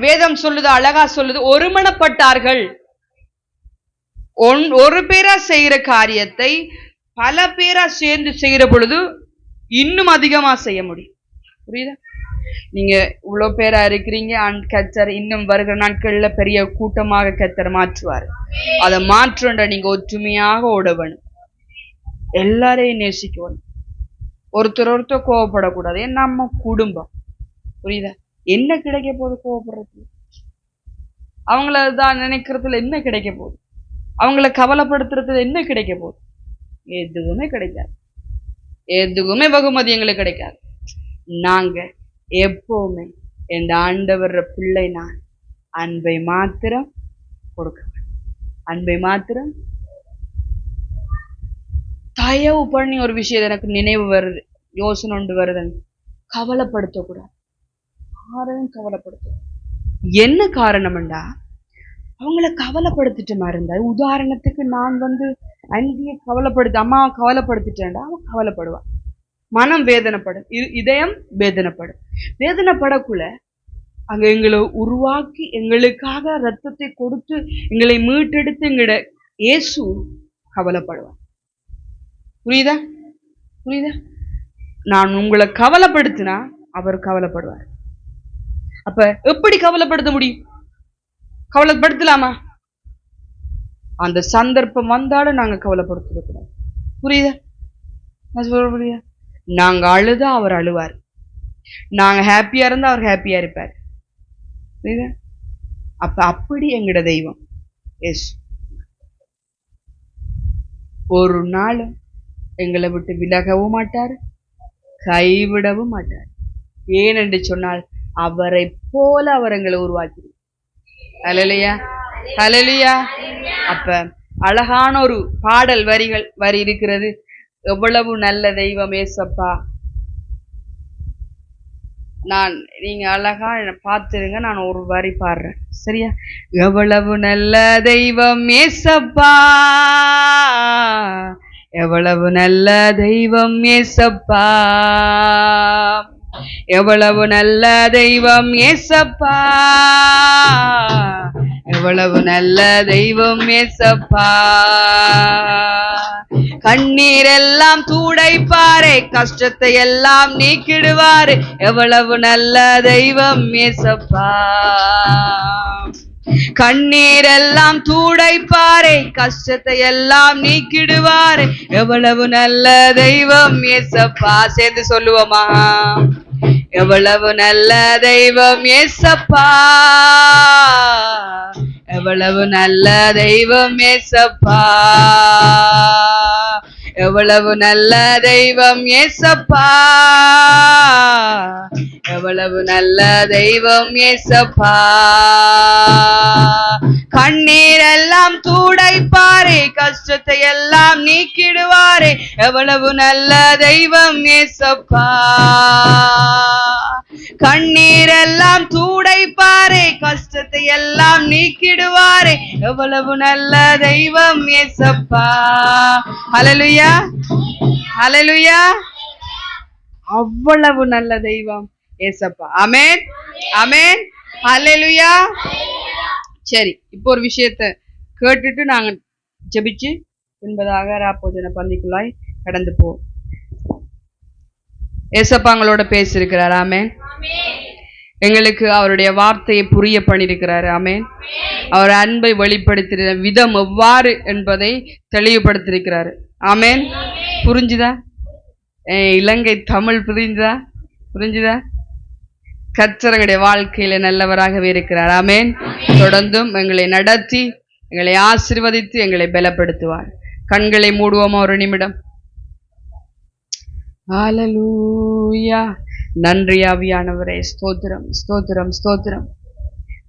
வேதம் சொல்லுது, அழகா சொல்லுது, ஒருமனப்பட்டார்கள். ஒரு பேரா செய்யற காரியத்தை பல பேரா சேர்ந்து செய்யற பொழுது இன்னும் அதிகமா செய்ய முடியும். புரியுதா? நீங்க இவ்வளவு பேரா இருக்கிறீங்க, கர்த்தர் இன்னும் வருகிற நாட்கள்ல பெரிய கூட்டமாக கர்த்தர் மாற்றுவார். அதை மாற்றுன்ற நீங்க ஒற்றுமையாக ஓடவணும், எல்லாரையும் நேசிக்கணும், ஒருத்தர் கோவப்படக்கூடாது. ஏன்னா நம்ம குடும்பம். புரியுதா? என்ன கிடைக்க போகுது கோவப்படுறது? அவங்களதான் நினைக்கிறதுல என்ன கிடைக்க போகுது? அவங்கள கவலைப்படுத்துறதுல என்ன கிடைக்க போகுது? எதுவுமே கிடைக்காது. எதுவுமே பகுமதி எங்களுக்கு கிடைக்காது. நாங்க எப்பவுமே இந்த ஆண்டவர் பிள்ளை, நான் அன்பை மாத்திரம் கொடுக்க, அன்பை மாத்திரம். தயவு பண்ணி ஒரு விஷயம் எனக்கு நினைவு வருது, யோசனை ஒன்று வருதுன்னு, கவலைப்படுத்தக்கூடாது, யாரையும் கவலைப்படுத்த. என்ன காரணம்டா, அவங்கள கவலைப்படுத்திட்டு இருந்தா, உதாரணத்துக்கு நான் அங்கேயே அம்மாவை கவலைப்படுத்திட்டேன்டா, அவன் கவலைப்படுவான், மனம் வேதனைப்படும், இதயம் வேதனைப்படும். வேதனைப்படக்குள்ள அங்க எங்களை உருவாக்கி எங்களுக்காக ரத்தத்தை கொடுத்து எங்களை மீட்டெடுத்து எங்கட இயேசு கவலைப்படுவான். புரியுதா? புரியுதா? நான் உங்களை கவலைப்படுத்தினா அவர் கவலைப்படுவார். அப்ப எப்படி கவலைப்படுத்த முடியும்? கவலைப்படுத்தலாமா? அந்த சந்தர்ப்பம் வந்தாலும் நாங்க கவலைப்படுத்தக்கூடாது. புரியுதா? நான் சொல்ல புரியுதா? நாங்க அழுதா அவர் அழுவார், நாங்க ஹாப்பியா இருந்தா அவர் ஹாப்பியா இருப்பார். புரியுதா? அப்ப அப்படி எங்கட தெய்வம் எஸ் ஒரு நாள் எங்களை விட்டு விலகவும் மாட்டார், கைவிடவும் மாட்டார். ஏனென்று சொன்னால் அவரை போல அவர் எங்களை உருவாக்கி. ஹல்லேலூயா, ஹல்லேலூயா. அப்ப அழகான ஒரு பாடல் வரி இருக்கிறது, எவ்வளவு நல்ல தெய்வம் ஏசப்பா. நீங்க அழகா பார்த்துருங்க, நான் ஒரு வரி பாடுறேன், சரியா? எவ்வளவு நல்ல தெய்வம் ஏசப்பா, எவ்வளவு நல்ல தெய்வம் ஏசப்பா, எவ்வளவு நல்ல தெய்வம் ஏசப்பா, எவ்வளவு நல்ல தெய்வம் ஏசப்பா. கண்ணீரெல்லாம் துடைப்பாரே, கஷ்டத்தை எல்லாம் நீக்கிடுவாரு, எவ்வளவு நல்ல தெய்வம் ஏசப்பா. கண்ணீரெல்லாம் துடைப்பாரே, கஷ்டத்தை எல்லாம் நீக்கிடுவாரு, எவ்வளவு நல்ல தெய்வம் ஏசப்பா. சேர்ந்து சொல்லுவோமா? எவ்வளவு நல்ல தெய்வம் ஏசப்பா, எவ்வளவு நல்ல தெய்வம் ஏசப்பா, எவ்வளவு நல்ல தெய்வம் ஏசப்பா, எவ்வளவு நல்ல தெய்வம் ஏசப்பா. கண்ணீரெல்லாம் துடைப்பாரே, கஷ்டத்தை எல்லாம் நீக்கிடுவாரே, எவ்வளவு நல்ல தெய்வம் ஏசப்பா. கண்ணீரெல்லாம் துடைப்பாரே, கஷ்டத்தை எல்லாம் நீக்கிடுவாரே, எவ்வளவு நல்ல தெய்வம் ஏசப்பா. ஹல்லேலூயா, ஹல்லேலூயா. அவ்வளவு நல்ல தெய்வம் ஏசப்பா. ஆமென், ஆமென், ஹல்லேலூயா. சரி, இப்போ ஒரு விஷயத்தை கேட்டுட்டு நாங்க ஜெபிச்சு என்பதாக ராப்போஜன பந்திக்குள்ளாய் கடந்து போவோம். ஏசப்பாங்களோட பேசியிருக்கிறார். ஆமென். எங்களுக்கு அவருடைய வார்த்தையை புரிய பண்ணியிருக்கிறார். ஆமென். அவர் அன்பை வெளிப்படுத்துகிற விதம் எவ்வாறு என்பதை தெளிவுபடுத்தியிருக்கிறார். ஆமென். புரிஞ்சுதா? இலங்கை தமிழ் புரிஞ்சுதா? புரிஞ்சுதா? கர்த்தருடைய வாழ்க்கையில நல்லவராகவே இருக்கிறார். ஆமென். தொடர்ந்தும் எங்களை நடத்தி எங்களை ஆசீர்வதித்து எங்களை பலப்படுத்துவார். கண்களை மூடுவோமா ஒரு நிமிடம்? ஹல்லேலூயா. நன்றி ஆவியானவரே, ஸ்தோத்திரம், ஸ்தோத்திரம், ஸ்தோத்திரம்.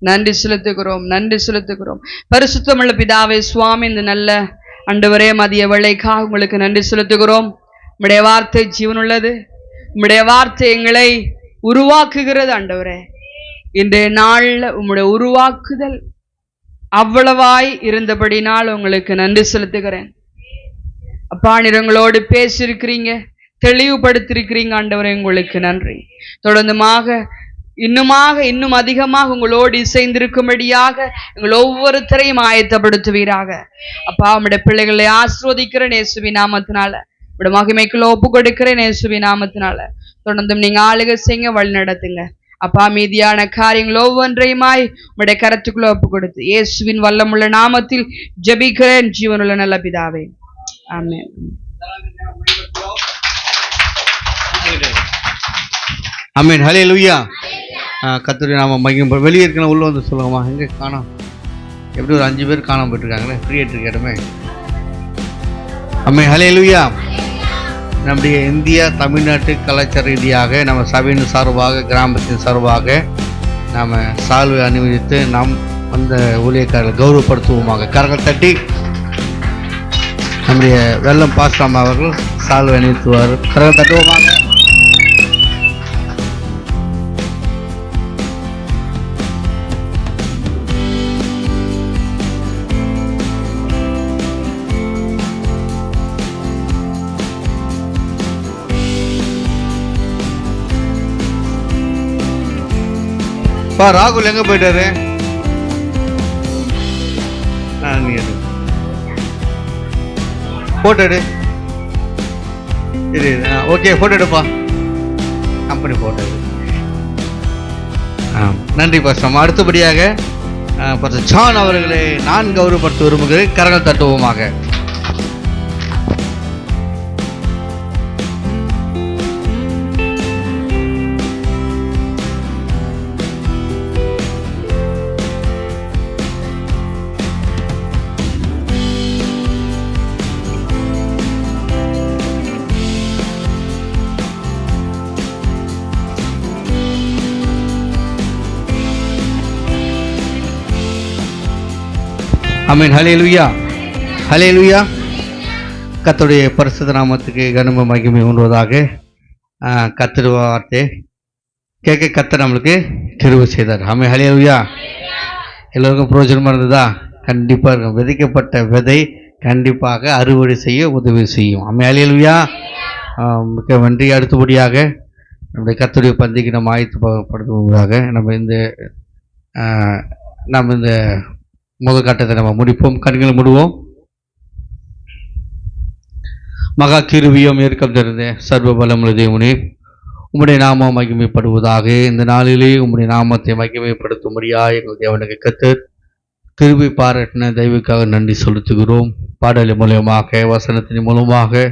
நன்றி செலுத்துகிறோம், நன்றி செலுத்துகிறோம். பரிசுத்தமுள்ள பிதாவே சுவாமி, இந்த நல்ல ஆண்டவரே மதிய வேளைக்காக உங்களுக்கு நன்றி செலுத்துகிறோம். உம்முடைய வார்த்தை ஜீவனுள்ளது, உம்முடைய வார்த்தை எங்களை உருவாக்குகிறது. ஆண்டவரே, இன்றைய நாள்ல உம்முடைய உருவாக்குதல் அவ்வளவாய் இருந்தபடினால் உங்களுக்கு நன்றி செலுத்துகிறேன். அப்பா, நீர் எங்களோடு பேசியிருக்கிறீங்க, தெளிவுபடுத்திருக்கிறீங்க ஆண்டவரே, உங்களுக்கு நன்றி. தொடர்ந்துமாக இன்னும் அதிகமாக உங்களோடு இசைந்திருக்கும்படியாக எங்கள் ஒவ்வொருத்தரையும் ஆயத்தப்படுத்துவீராக. அப்பா, உம்முடைய பிள்ளைகளை ஆசீர்வதிக்கிறேன் இயேசுவின் நாமத்தினால. உம்முடைய மகிமைக்குள்ள ஒப்பு கொடுக்கிறேன் இயேசுவின் நாமத்தினால. தொடர்ந்தும் நீங்க ஆளுகை செய்ய வழி நடத்துங்க அப்பா. மீதியான காரியங்கள் ஒவ்வொன்றையுமாய் உம்முடைய கரத்துக்குள்ள ஒப்பு கொடுத்து இயேசுவின் வல்லமுள்ள நாமத்தில் ஜெபிக்கிறேன் ஜீவனுள்ள நல்ல பிதாவே, ஆமென். ஆமென். ஹல்லேலூயா. கர்த்தருடைய நாம மகிமை. வெளியே இருக்கணும், உள்ள வந்து சொல்லுங்கம்மா. எங்கே காணோம்? எப்படி ஒரு 5 பேர் காணாம போயிட்டுருக்காங்களே, ஃப்ரீயாக இருக்க இடமே. ஆமென். ஹல்லேலூயா. நம்முடைய இந்தியா தமிழ்நாட்டு கலாச்சார ரீதியாக நம்ம சபையின் சார்பாக, கிராமத்தின் சார்பாக நாம் சால்வை அணிவித்து நாம் அந்த ஊழியக்காரர்கள் கௌரவப்படுத்துவோமாக. கரங்கள் தட்டி நம்முடைய வெள்ளம் பாஸ்டாம் அவர்கள் சால்வை அணிவித்துவார். கரங்கள் தட்டுவோமாக. பா, ராகுல் எங்க போயிட்டாரு? போட்டோ எடு. ஓகே, போட்டோ எடுப்பா. கம்பெனி போட்டோ எடு. நன்றி பாஸ்டம். அடுத்தபடியாக பாஸ்டர் ஜான் அவர்களை நான் கௌரவப்படுத்த விரும்புகிறேன். கரங்கள் தட்டுவோமாக. ஆமென். ஹல்லேலூயா. ஹல்லேலூயா. கர்த்தருடைய பரிசுத்த நாமத்துக்கு கனமும் மகிமை உண்டுவதாக. கர்த்தர் வார்த்தை கேட்க கர்த்தர் நம்மளுக்கு கிருபை செய்தார். ஆமென். ஹல்லேலூயா. எல்லோருக்கும் பிரயோஜனமாக இருந்ததா? கண்டிப்பாக இருக்கும். விதைக்கப்பட்ட விதை கண்டிப்பாக அறுவடை செய்ய உதவி செய்யும். ஆமென். ஹல்லேலூயா. மிக நன்றி. அடுத்தபடியாக நம்முடைய கர்த்தருடைய பந்திக்கு நம்ம ஆயத்தப்படுத்துவதாக நம்ம இந்த முகக்காட்டத்தை நம்ம முடிப்போம். கண்களை மூடுவோம். மகா கிருபையும் இரக்கம் நிறைந்த சர்வ பலமுள்ள தேவனே, உம்முடைய நாமம் மகிமைப்படுவதாக. இந்த நாளிலே உம்முடைய நாமத்தை மகிமைப்படுத்தும்படியாக எங்கள் தேவனுக்கு கர்த்தர் கிருபை பாராட்டின தெய்வக்காக நன்றி செலுத்துகிறோம். பாடலின் மூலமாக, வசனத்தின் மூலமாக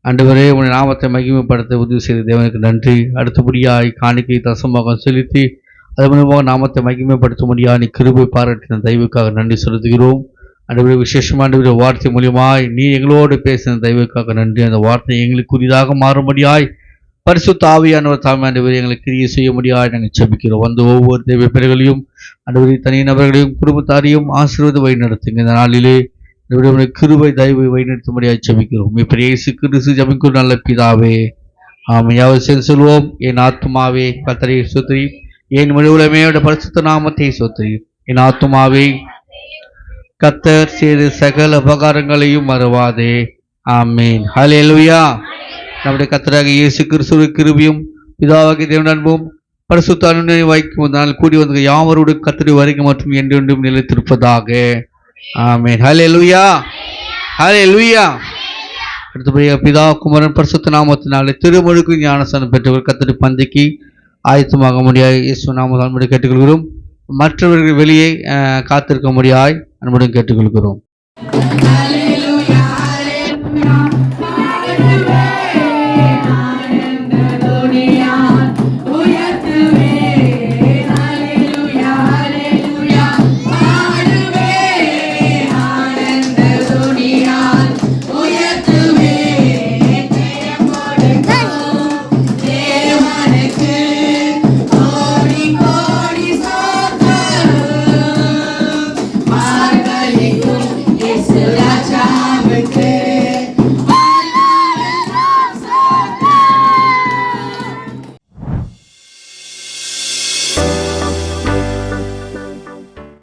ஆண்டவரே உம்முடைய நாமத்தை மகிமைப்படுத்த உதவி செய்த தேவனுக்கு நன்றி. அடுத்தபடியாய் காணிக்கை தசமாக செலுத்தி அது மூலமாக நாமத்தை மகிமைப்படுத்தும்படியாக நீ கிருபை பாராட்டின தெய்வக்காக நன்றி செலுத்துகிறோம். ஆண்டவரே விசேஷமான வார்த்தை மூலியமாய் நீ எங்களோடு பேசின தெய்வக்காக நன்றி. அந்த வார்த்தை எங்களுக்கு புதிதாக மாறும்படியாய் பரிசுத்த ஆவியானவர் தாமே ஆண்டவரே எங்களுக்கு கிரியை செய்ய முடியாது நாங்கள் ஜெபிக்கிறோம். வந்து ஒவ்வொரு தெய்வ பிள்ளைகளையும் ஆண்டவரே தனிநபர்களையும் குடும்பத்தாரையும் ஆசீர்வாத வழி நடத்துங்க. இந்த நாளிலே கிருபை தயவை வழிநடத்தும்படியாக ஜெபிக்கிறோம். இப்ப இயேசு கிறிஸ்து ஜெபிக்கும் நல்ல பிதாவே, ஆமென். யாவது சொல்வோம். என் ஆத்துமாவே கர்த்தரை ஸ்தோத்திரி, என் முழுவதுமே பரிசுத்த நாமத்தை ஸ்தோத்திரி. என் ஆத்துமாவே கர்த்தர் செய்த சகல உபகாரங்களையும் மறவாதே. ஆமென். ஹல்லேலூயா. நம்முடைய கர்த்தராகிய இயேசு கிறிஸ்துவின் கிருபையும் பிதாவாகிய தேவனின் அன்பும் பரிசுத்த அன்பை வைக்கும் நாள் கூடி வந்த யாவரோடு கர்த்தருடைய வருகை மற்றும் என்றென்றும் நிலைத்திருப்பதாக. ஆமென். ஹல்லேலூயா. ஹல்லேலூயா. அடுத்தபடியாக பிதா குமாரன் பரிசுத்த நாமத்தினாலே திருமுழுக்கு ஞானஸ்நானம் பெற்றவர் கர்த்தருடைய பந்திக்கு ஆயத்தமாக முடியாது இயேசு நாமத்தால் அன்புடன் கேட்டுக்கொள்கிறோம். மற்றவர்கள் வெளியே காத்திருக்க முடியாது அன்புடன் கேட்டுக்கொள்கிறோம்.